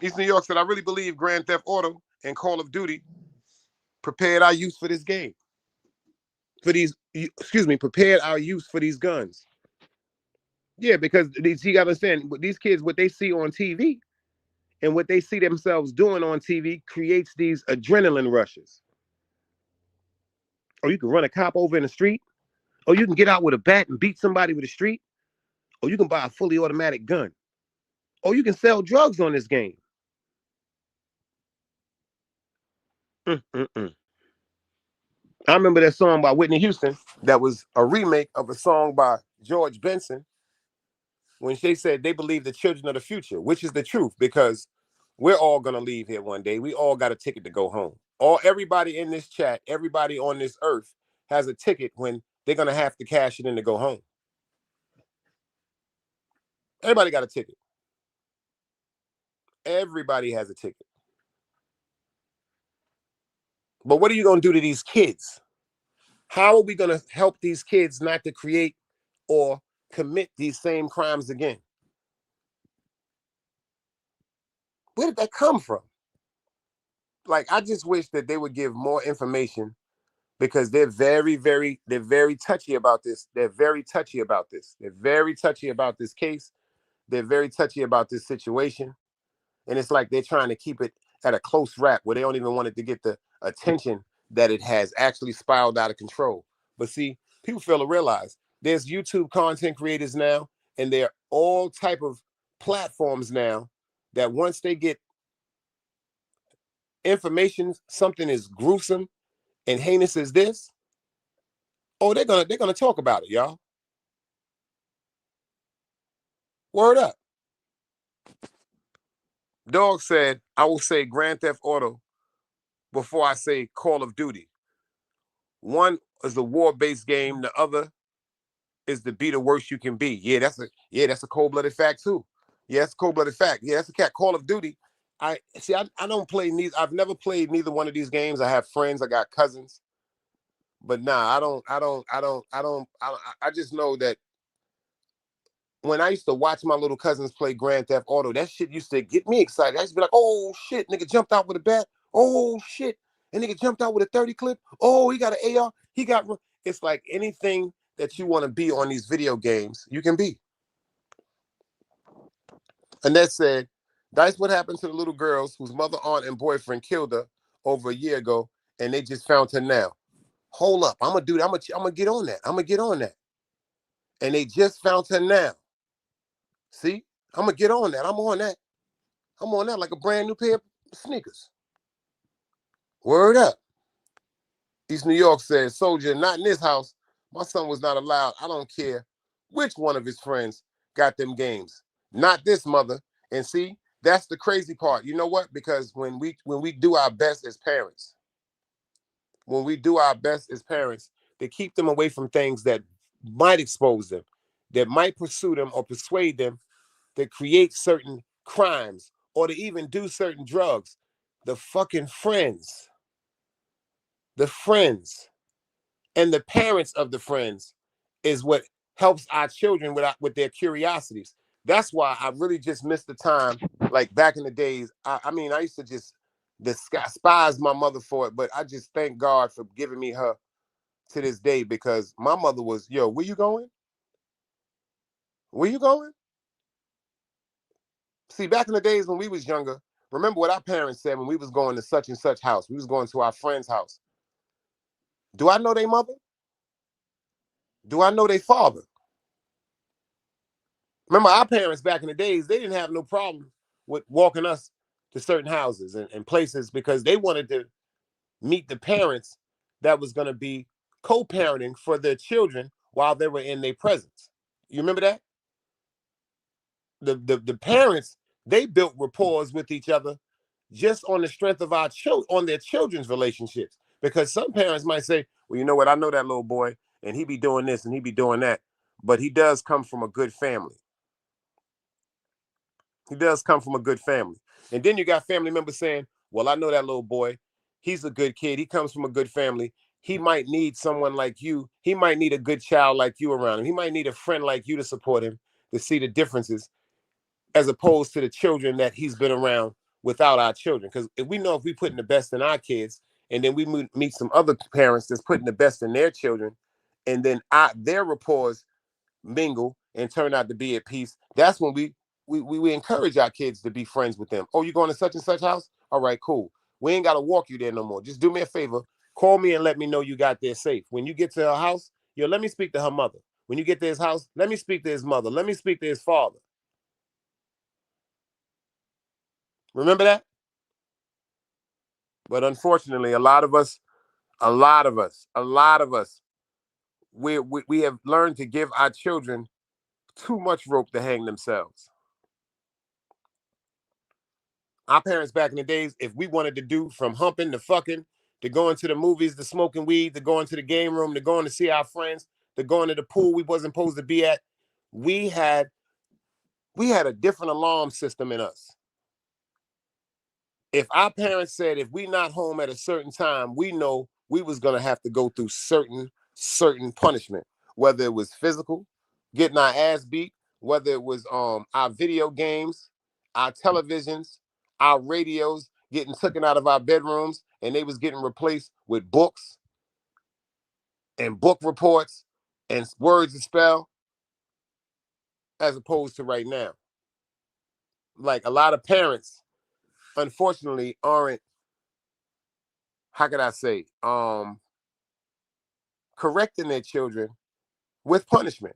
Speaker 4: East New York said, I really believe Grand Theft Auto and Call of Duty prepared our youth for this game. Prepared our youth for these guns. Yeah, because you got to understand, these kids, what they see on TV and what they see themselves doing on TV creates these adrenaline rushes. Or you can run a cop over in the street, or you can get out with a bat and beat somebody with a street, or you can buy a fully automatic gun, or you can sell drugs on this game. Mm-mm-mm. I remember that song by Whitney Houston that was a remake of a song by George Benson when they said they believe the children of the future, which is the truth, because we're all going to leave here one day. We all got a ticket to go home. Everybody in this chat, everybody on this earth has a ticket when they're going to have to cash it in to go home. Everybody got a ticket. Everybody has a ticket. But what are you going to do to these kids? How are we going to help these kids not to create or commit these same crimes again? Where did that come from? Like, I just wish that they would give more information, because they're very touchy about this. They're very touchy about this. They're very touchy about this case. They're very touchy about this situation. And it's like they're trying to keep it at a close wrap where they don't even want it to get the attention that it has actually spiraled out of control. But see, people fail to realize there's YouTube content creators now, and there are all type of platforms now that once they get information, something is gruesome and heinous as this, oh, they're gonna talk about it, y'all. Word up. Dog said, I will say Grand Theft Auto before I say Call of Duty. One is a war-based game. The other is to be the worst you can be. That's a cold-blooded fact too. Yeah, that's a cold-blooded fact. Yeah, that's a cat. Call of Duty. I don't play neither. I've never played neither one of these games. I have friends. I got cousins. But nah, I just know that when I used to watch my little cousins play Grand Theft Auto, that shit used to get me excited. I used to be like, oh shit, nigga jumped out with a bat. Oh shit, and nigga jumped out with a 30 clip. Oh, he got an AR. It's like anything that you want to be on these video games, you can be. And that said, that's what happened to the little girls whose mother, aunt, and boyfriend killed her over a year ago, and they just found her now. Hold up, I'm gonna do that. I'm gonna get on that. I'm gonna get on that. And they just found her now. See, I'm gonna get on that. I'm on that. I'm on that like a brand new pair of sneakers. Word up. East New York says, Soldier, not in this house. My son was not allowed. I don't care which one of his friends got them games. Not this mother. And see, that's the crazy part. You know what? Because when we do our best as parents, to keep them away from things that might expose them, that might pursue them or persuade them to create certain crimes or to even do certain drugs. The fucking friends and the parents of the friends is what helps our children with their curiosities. That's why I really just missed the time. Like back in the days, I mean, I used to just despise my mother for it, but I just thank God for giving me her to this day, because my mother was, yo, where you going? Where you going? See, back in the days when we was younger, remember what our parents said when we was going to such and such house. We was going to our friend's house. Do I know their mother? Do I know their father? Remember, our parents back in the days, they didn't have no problem with walking us to certain houses and places because they wanted to meet the parents that was going to be co-parenting for their children while they were in their presence. You remember that? The parents, they built rapport with each other just on the strength of on their children's relationships. Because some parents might say, well, you know what? I know that little boy and he be doing this and he be doing that, but he does come from a good family. He does come from a good family. And then you got family members saying, well, I know that little boy. He's a good kid. He comes from a good family. He might need someone like you. He might need a good child like you around him. He might need a friend like you to support him, to see the differences, as opposed to the children that he's been around without our children. Because if we putting the best in our kids, and then we meet some other parents that's putting the best in their children, and then their rapports mingle and turn out to be at peace, that's when we encourage our kids to be friends with them. Oh, you going to such and such house? All right, cool. We ain't got to walk you there no more. Just do me a favor. Call me and let me know you got there safe. When you get to her house, let me speak to her mother. When you get to his house, let me speak to his mother. Let me speak to his father. Remember that? But unfortunately, a lot of us, we have learned to give our children too much rope to hang themselves. Our parents back in the days, if we wanted to do from humping to fucking, to going to the movies, to smoking weed, to going to the game room, to going to see our friends, to going to the pool we wasn't supposed to be at, we had a different alarm system in us. If our parents said if we not home at a certain time, we know we was gonna have to go through certain punishment, whether it was physical, getting our ass beat, whether it was our video games, our televisions, our radios getting taken out of our bedrooms, and they was getting replaced with books and book reports and words to spell, as opposed to right now. Like a lot of parents, unfortunately, aren't, how could I say, correcting their children with punishment.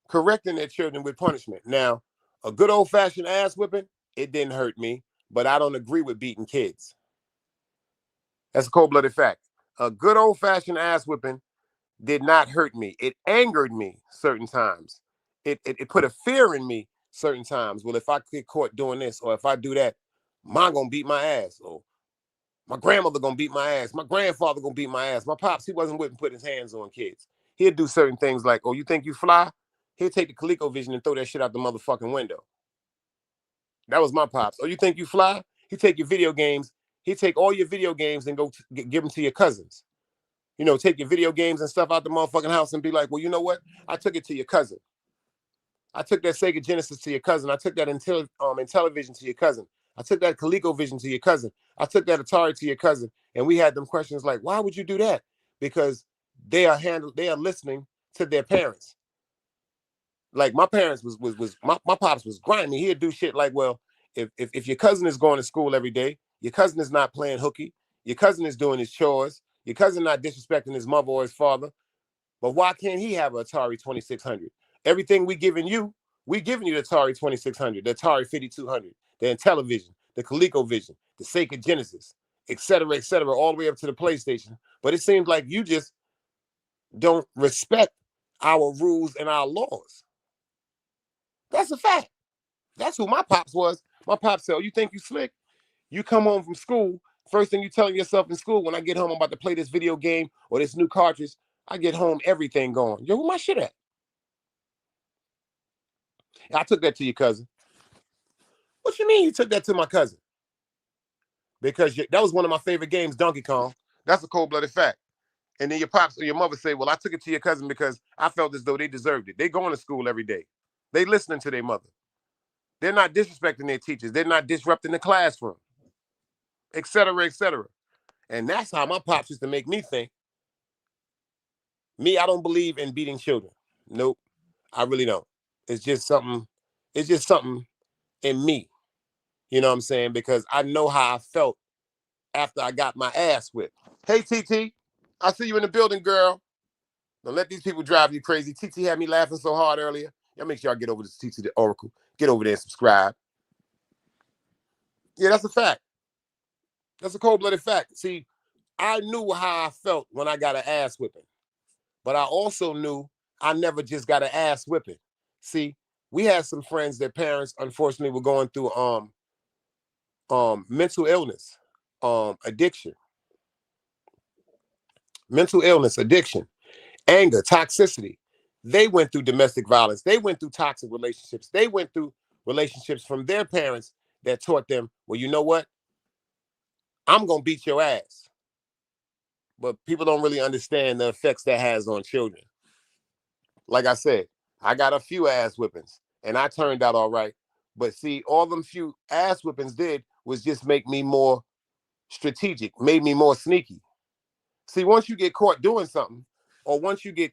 Speaker 4: Correcting their children with punishment. Now, a good old-fashioned ass whipping, it didn't hurt me, but I don't agree with beating kids. That's a cold-blooded fact. A good old-fashioned ass whipping did not hurt me. It angered me certain times. It put a fear in me certain times. Well, if I get caught doing this, or if I do that, mom gonna beat my ass. Or My grandmother gonna beat my ass. My grandfather gonna beat my ass. My pops, he wasn't with and put his hands on kids. He'd do certain things like, oh, you think you fly? He'd take the ColecoVision and throw that shit out the motherfucking window. That was my pops. Oh, you think you fly? He'd take your video games. He'd take all your video games and go give them to your cousins. You know, take your video games and stuff out the motherfucking house and be like, well, you know what? I took it to your cousin. I took that Sega Genesis to your cousin. I took that Intellivision to your cousin. I took that ColecoVision to your cousin. I took that Atari to your cousin. And we had them questions like, why would you do that? Because they are listening to their parents. Like my parents my pops was grinding. He'd do shit like, well, if your cousin is going to school every day, your cousin is not playing hooky, your cousin is doing his chores, your cousin not disrespecting his mother or his father, but why can't he have an Atari 2600? Everything we giving you the Atari 2600, the Atari 5200, the Intellivision, the ColecoVision, the Sega Genesis, et cetera, all the way up to the PlayStation. But it seems like you just don't respect our rules and our laws. That's a fact. That's who my pops was. My pops said, oh, you think you slick? You come home from school, first thing you telling yourself in school, when I get home, I'm about to play this video game or this new cartridge. I get home, everything gone. Yo, where my shit at? I took that to your cousin. What you mean you took that to my cousin? Because that was one of my favorite games, Donkey Kong. That's a cold-blooded fact. And then your pops or your mother say, well, I took it to your cousin because I felt as though they deserved it. They going to school every day. They listening to their mother. They're not disrespecting their teachers. They're not disrupting the classroom, et cetera, et cetera. And that's how my pops used to make me think. Me, I don't believe in beating children. Nope, I really don't. It's just something in me. You know what I'm saying? Because I know how I felt after I got my ass whipped. Hey, TT, I see you in the building, girl. Don't let these people drive you crazy. TT had me laughing so hard earlier. Y'all make sure y'all get over to TT the Oracle. Get over there and subscribe. Yeah, that's a fact. That's a cold-blooded fact. See, I knew how I felt when I got an ass whipping. But I also knew I never just got an ass whipping. See, we had some friends that parents, unfortunately, were going through mental illness, addiction. Mental illness, addiction, anger, toxicity. They went through domestic violence. They went through toxic relationships. They went through relationships from their parents that taught them, well, you know what? I'm going to beat your ass. But people don't really understand the effects that has on children. Like I said, I got a few ass whippings and I turned out all right. But see, all them few ass whippings did was just make me more strategic, made me more sneaky. See, once you get caught doing something, or once you get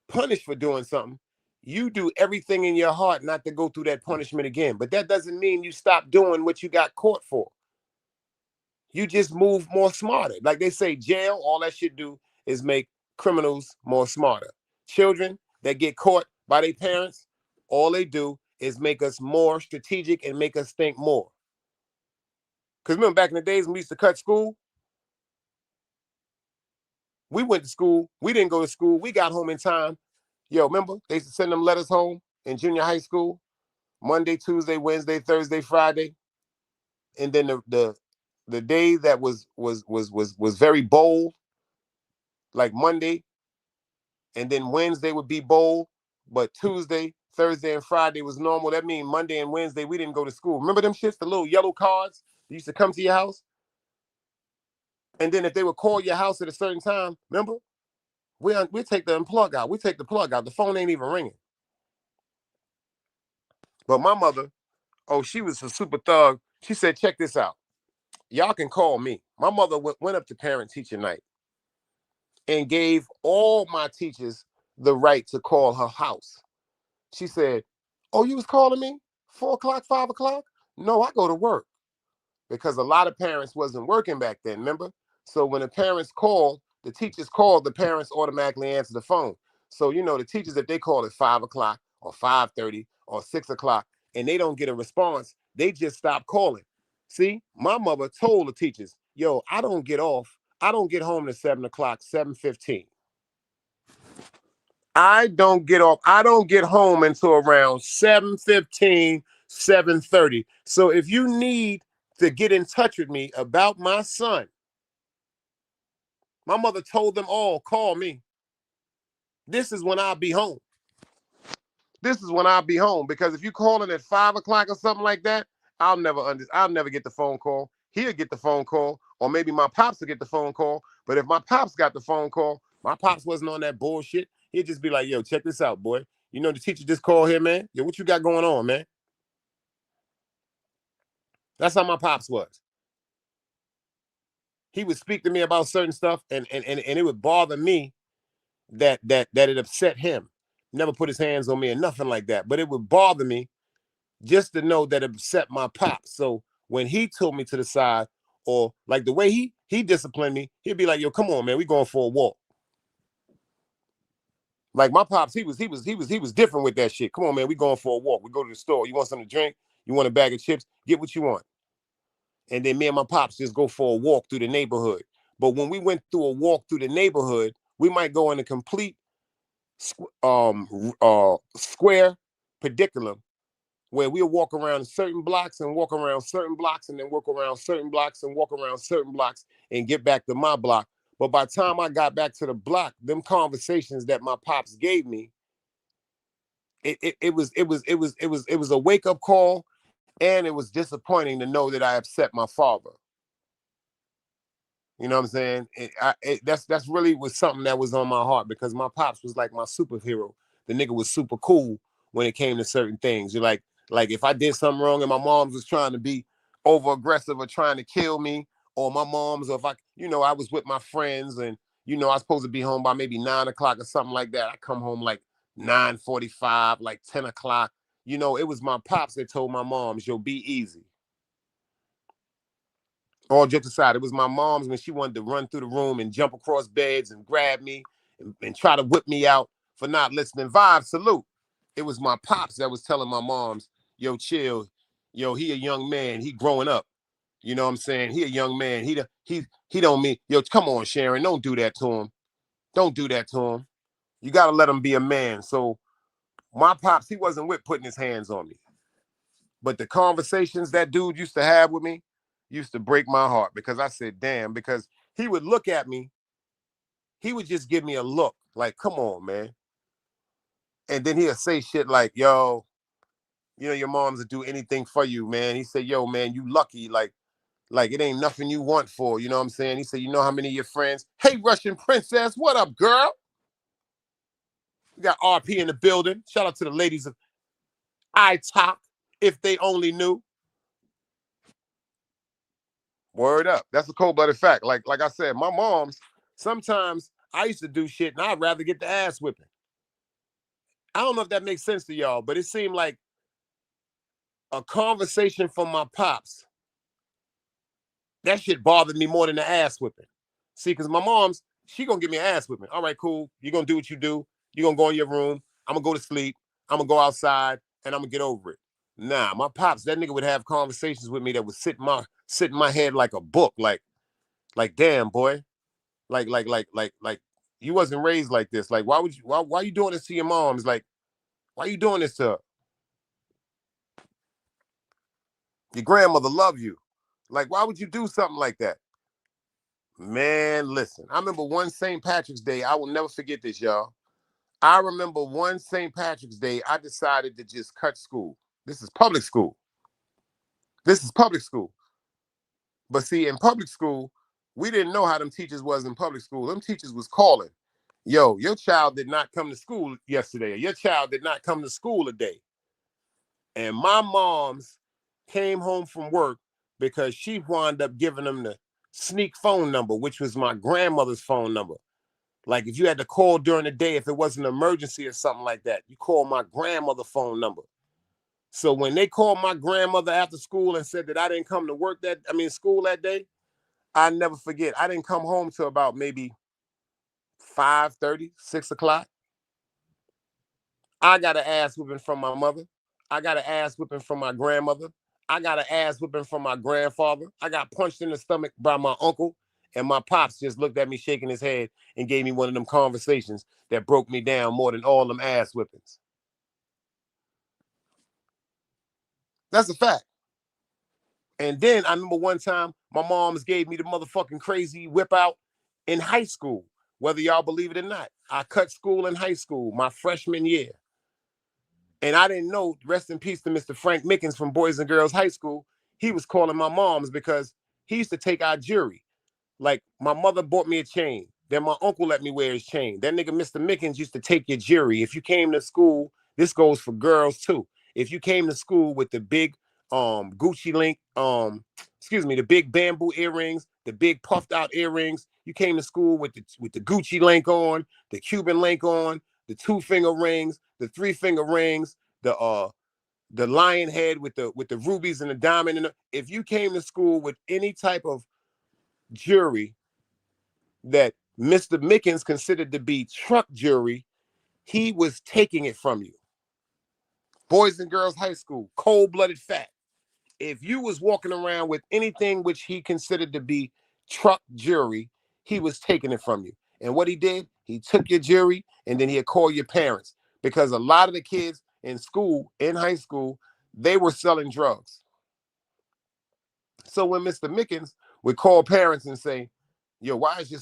Speaker 4: punished for doing something, you do everything in your heart not to go through that punishment again. But that doesn't mean you stop doing what you got caught for. You just move more smarter. Like they say, jail, all that shit do is make criminals more smarter. Children that get caught by their parents, all they do is make us more strategic and make us think more. Because remember back in the days when we used to cut school, we went to school, we didn't go to school, we got home in time. Yo, remember, they used to send them letters home in junior high school, Monday, Tuesday, Wednesday, Thursday, Friday. And then the day that was very bold, like Monday, and then Wednesday would be bold, but Tuesday, Thursday, and Friday was normal. That means Monday and Wednesday, we didn't go to school. Remember them shits, the little yellow cards that used to come to your house? And then if they would call your house at a certain time, remember? We take the plug out. We take the plug out. The phone ain't even ringing. But my mother, oh, she was a super thug. She said, check this out. Y'all can call me. My mother went up to parent-teacher night and gave all my teachers the right to call her house. She said, oh, you was calling me? 4 o'clock, 5 o'clock? No, I go to work. Because a lot of parents wasn't working back then, remember? So when the parents called, the teachers called, the parents automatically answer the phone. So, you know, the teachers, if they call at 5 o'clock or 5:30 or 6 o'clock and they don't get a response, they just stop calling. See, my mother told the teachers, yo, I don't get home to 7 o'clock, 7:15. I don't get home until around 7:15, 7:30. So if you need to get in touch with me about my son, My mother told them all, call me. This is when I'll be home. This is when I'll be home. Because if you calling at 5 o'clock or something like that, I'll never get the phone call. He'll get the phone call, or maybe my pops will get the phone call. But if my pops got the phone call, my pops wasn't on that bullshit. He'd just be like, yo, check this out, boy. You know the teacher just called here, man. Yo, what you got going on, man? That's how my pops was. He would speak to me about certain stuff, and it would bother me that it upset him. Never put his hands on me or nothing like that. But it would bother me just to know that it upset my pops. So when he told me to the side, or like the way he disciplined me, he'd be like, yo, come on, man, we going for a walk. Like my pops, he was different with that shit. Come on, man, we going for a walk. We go to the store. You want something to drink? You want a bag of chips? Get what you want. And then me and my pops just go for a walk through the neighborhood. But when we went through a walk through the neighborhood, we might go in a complete square predicament where we'll walk around certain blocks and walk around certain blocks and then walk around certain blocks and walk around certain blocks and get back to my block. But by the time I got back to the block, them conversations that my pops gave me, it was a wake-up call, and it was disappointing to know that I upset my father. You know what I'm saying? That's really was something that was on my heart, because my pops was like my superhero. The nigga was super cool when it came to certain things. You're like if I did something wrong and my mom's was trying to be over aggressive or trying to kill me, or my mom's, or if I was with my friends and I was supposed to be home by maybe 9 o'clock or something like that. I come home like 9:45, like 10 o'clock. It was my pops that told my moms, yo, be easy. All jokes aside, it was my mom's when she wanted to run through the room and jump across beds and grab me and try to whip me out for not listening. Vibe, salute. It was my pops that was telling my moms, yo, chill. Yo, he a young man. He growing up. You know what I'm saying? He a young man. He don't mean, yo, come on, Sharon. Don't do that to him. Don't do that to him. You got to let him be a man. So my pops, he wasn't with putting his hands on me. But the conversations that dude used to have with me used to break my heart, because I said, damn, because he would look at me. He would just give me a look like, come on, man. And then he'll say shit like, yo, your moms would do anything for you, man. He said, yo, man, you lucky. Like it ain't nothing you want for, you know what I'm saying? He said, you know how many of your friends? Hey, Russian princess, what up, girl? We got RP in the building. Shout out to the ladies of iTalk, if they only knew. Word up. That's a cold-blooded fact. Like I said, my mom's, sometimes I used to do shit and I'd rather get the ass whipping. I don't know if that makes sense to y'all, but it seemed like a conversation from my pops, that shit bothered me more than the ass whipping. See, because my mom's, she gonna give me an ass whipping. All right, cool. You're gonna do what you do. You're gonna go in your room. I'm gonna go to sleep. I'm gonna go outside and I'm gonna get over it. Nah, my pops, that nigga would have conversations with me that would sit in my head like a book. Like damn, boy. Like you wasn't raised like this. Like, why you doing this to your moms? Like, why you doing this to her? Your grandmother loved you. Like, why would you do something like that? Man, listen. I remember one St. Patrick's Day. I will never forget this, y'all. I remember one St. Patrick's Day, I decided to just cut school. This is public school. But see, in public school, we didn't know how them teachers was in public school. Them teachers was calling, yo, your child did not come to school yesterday, or your child did not come to school today. And my mom's came home from work because she wound up giving them the sneak phone number, which was my grandmother's phone number. Like if you had to call during the day, if it was an emergency or something like that, you call my grandmother's phone number. So when they called my grandmother after school and said that I didn't come to school that day, I never forget. I didn't come home till about maybe 5:30, 6 o'clock. I got an ass whipping from my mother. I got an ass whipping from my grandmother. I got an ass whipping from my grandfather. I got punched in the stomach by my uncle. And my pops just looked at me shaking his head and gave me one of them conversations that broke me down more than all them ass whippings. That's a fact. And then I remember one time my moms gave me the motherfucking crazy whip out in high school, whether y'all believe it or not. I cut school in high school, my freshman year. And I didn't know, rest in peace to Mr. Frank Mickens from Boys and Girls High School, he was calling my moms because he used to take our jewelry. Like, my mother bought me a chain. Then my uncle let me wear his chain. That nigga, Mr. Mickens, used to take your jewelry. If you came to school, this goes for girls too. If you came to school with the big Gucci link, the big bamboo earrings, the big puffed out earrings, you came to school with the Gucci link on, the Cuban link on, the 2-finger rings, the 3-finger rings, the lion head with the rubies and the diamond. If you came to school with any type of jewelry that Mr. Mickens considered to be truck jewelry, he was taking it from you. Boys and Girls High School, cold-blooded fact. If you was walking around with anything which he considered to be truck jewelry, he was taking it from you. And what he did, he took your jewelry and then he'd call your parents, because a lot of the kids in school, in high school, they were selling drugs. So when Mr. Mickens would call parents and say, yo, why is your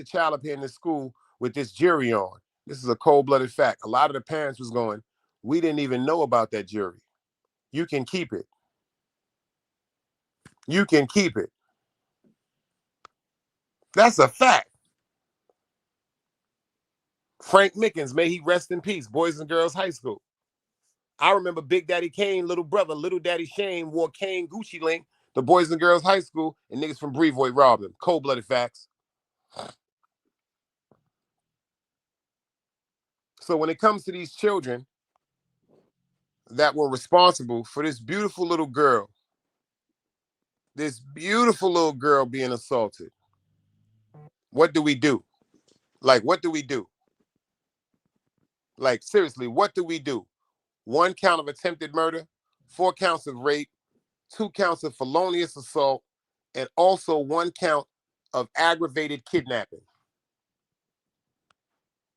Speaker 4: child up here in this school with this jewelry on? This is a cold-blooded fact. A lot of the parents was going, we didn't even know about that jewelry. You can keep it. You can keep it. That's a fact. Frank Mickens, may he rest in peace, Boys and Girls High School. I remember Big Daddy Kane, little brother, Little Daddy Shane wore Kane Gucci link to Boys and Girls High School, and niggas from Brevoort robbed him. Cold-blooded facts. So when it comes to these children that were responsible for this beautiful little girl being assaulted, what do we do? Like, what do we do? Like, seriously, what do we do? 1 count of attempted murder, 4 counts of rape, 2 counts of felonious assault, and also 1 count of aggravated kidnapping.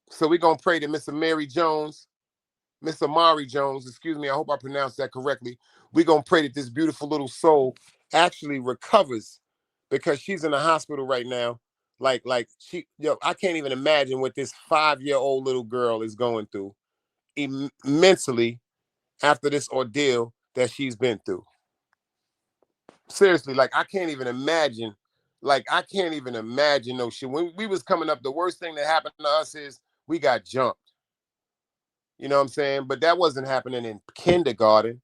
Speaker 4: So we're going to pray to Miss Amari Jones, excuse me, I hope I pronounced that correctly. We're going to pray that this beautiful little soul actually recovers, because she's in the hospital right now. I can't even imagine what this 5-year-old little girl is going through immensely after this ordeal that she's been through. Seriously, I can't even imagine no shit. When we was coming up, the worst thing that happened to us is we got jumped. You know what I'm saying? But that wasn't happening in kindergarten.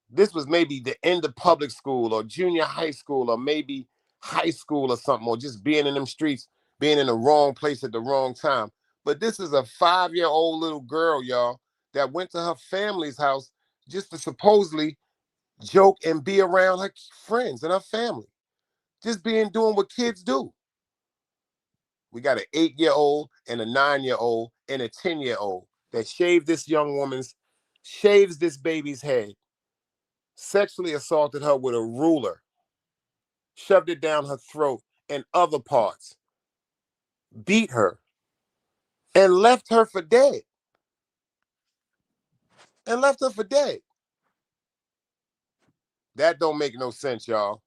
Speaker 4: This was maybe the end of public school or junior high school or maybe high school or something, or just being in them streets, being in the wrong place at the wrong time. But this is a 5-year-old little girl, y'all, that went to her family's house just to supposedly joke and be around her friends and her family. Just doing what kids do. We got an 8-year-old and a 9-year-old and a 10-year-old that shaves this baby's head, sexually assaulted her with a ruler, shoved it down her throat and other parts, beat her, and left her for dead. That don't make no sense, y'all.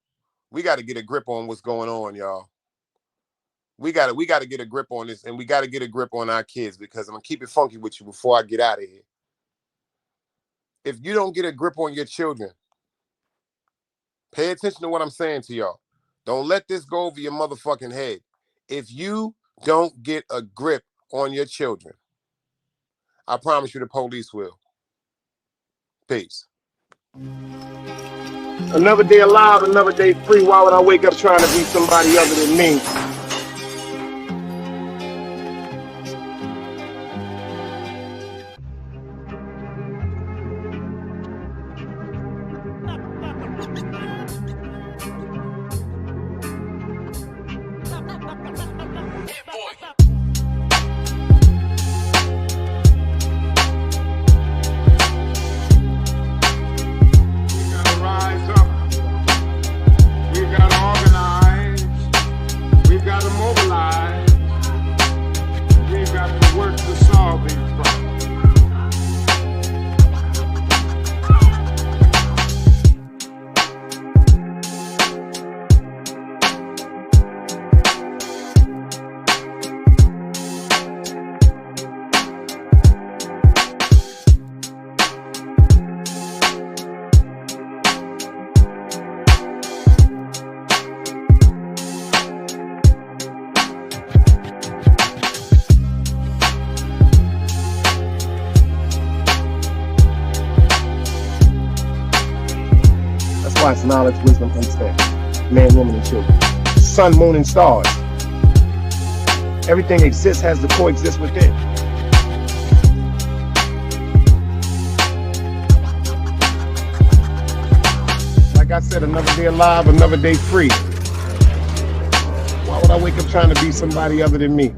Speaker 4: We got to get a grip on what's going on, y'all. We got to get a grip on this, and we got to get a grip on our kids, because I'm going to keep it funky with you before I get out of here. If you don't get a grip on your children, pay attention to what I'm saying to y'all. Don't let this go over your motherfucking head. If you don't get a grip on your children, I promise you the police will. Peace. Another day alive, another day free. Why would I wake up trying to be somebody other than me?
Speaker 1: We've got
Speaker 5: hearts, knowledge, wisdom, understanding. Man, woman, and children. Sun, moon, and stars. Everything exists, has to coexist within. Like I said, another day alive, another day free. Why would I wake up trying to be somebody other than me?